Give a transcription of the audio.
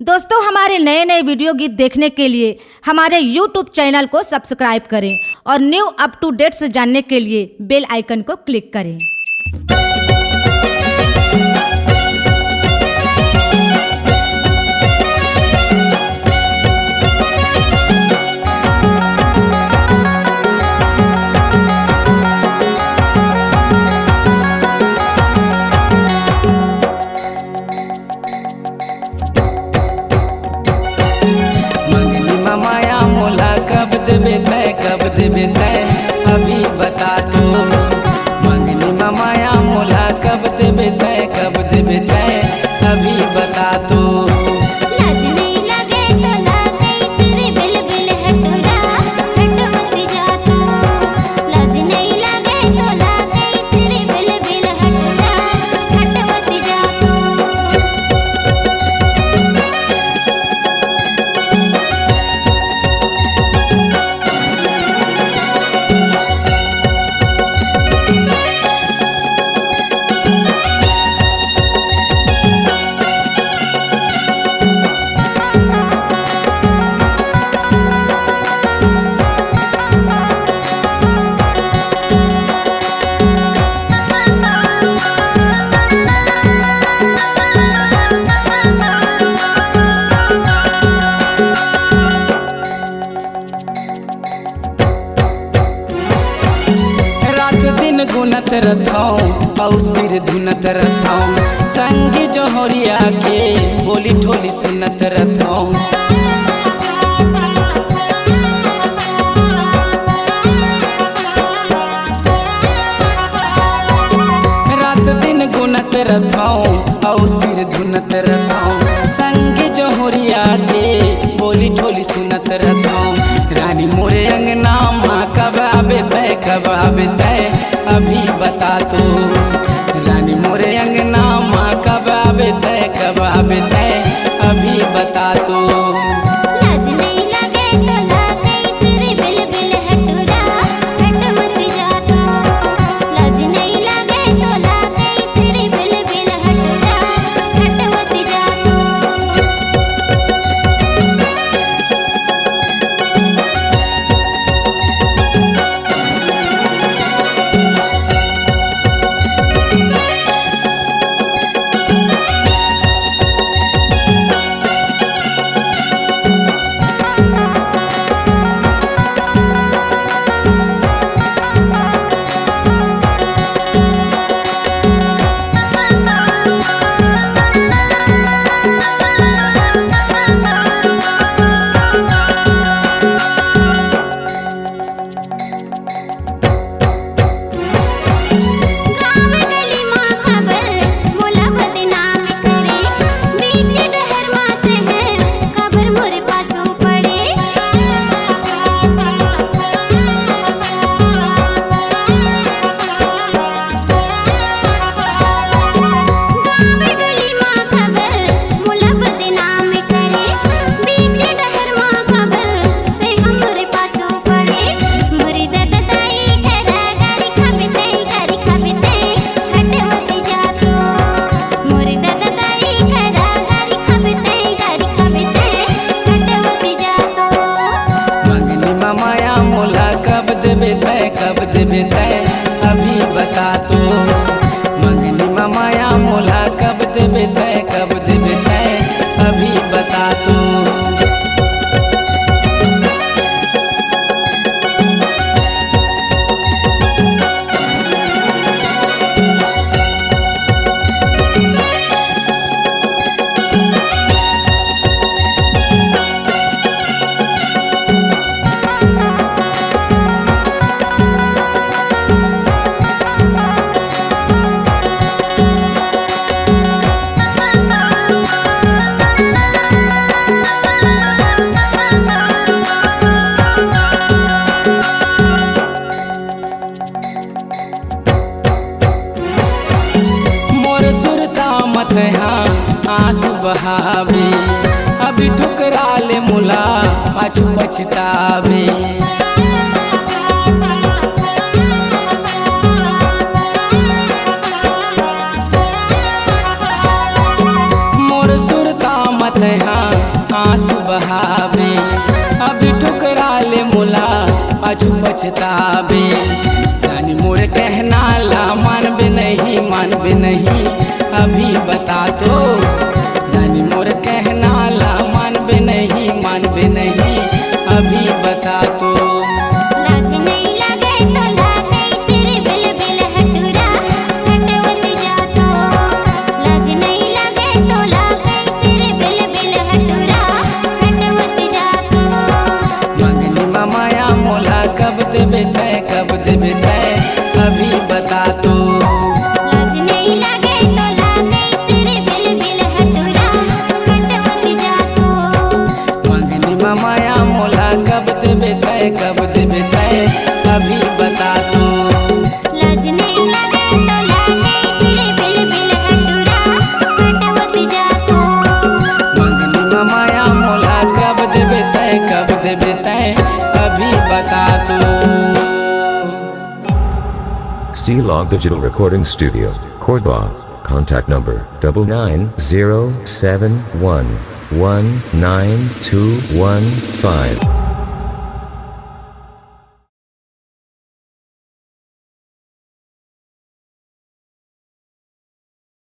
दोस्तों, हमारे नए नए वीडियो गीत देखने के लिए हमारे YouTube चैनल को सब्सक्राइब करें और न्यू अप टू डेट्स जानने के लिए बेल आइकन को क्लिक करें। माया मोला कब देबे तय अभी बता तो। मंगनी माया मोला कब देबे तय अभी बता तो। लाज नहीं लगे तो लागे सिर बिल हटुरा हटवती जा तो। लाज नहीं लगे तो लागे सिर बिल हटुरा हटवती जा तो। गुनत रथाऊं और सिर धुनत रथाऊं, संगी जोहरिया के बोली ठोली सुनत रथाऊं। रात दिन गुनत रथाऊं और सिर धुनत रथाऊं, संगी जोहरिया के बोली ठोली सुनत रथाऊं। रानी मोरे अंगना माँ कब आबे तय अभी बता तो। रानी मोरे अंगना माँ कब आबे तय अभी बता तो। लाज नहीं लगे तो लागे सिर बिल हटुरा हटवती जा तो। लाज नहीं लगे तो लागे सिर बिल हटुरा हटवती जा तो। कब देबे तय अभी बता तो। मंगनी माया मोला कब देबे तय अभी बता तो। आंसू बहावे अभी ठुकरा ले मुला पाछू पछतावे। मोर सुरता मत हाँ पछतावे। रानी मोरे कहना ला मानबे नहीं अभी बता तो। रानी मोरे कहना ला मानबे नहीं अभी बता तो। लाज नहीं लगे तो लागे सिर बिल बिल हटुरा हटवत जातो। लाज नहीं लगे तो लागे सिर बिल बिल हटुरा हटवत जातो। मंगनी माया मोला कब देबे तय अभी बता तो। लाज नहीं लगे तो लागे सिर बिल बिल हटुरा हटवत जातो। मंगनी माया मोला कब देबे तय अभी बता तो। लाज नहीं लगे तो लागे सिर बिल बिल हटुरा हटवत जातो। मंगनी माया मोला कब देबे तय अभी बता तो। C-Log Digital Recording Studio, Cordoba. Contact number 9907119215.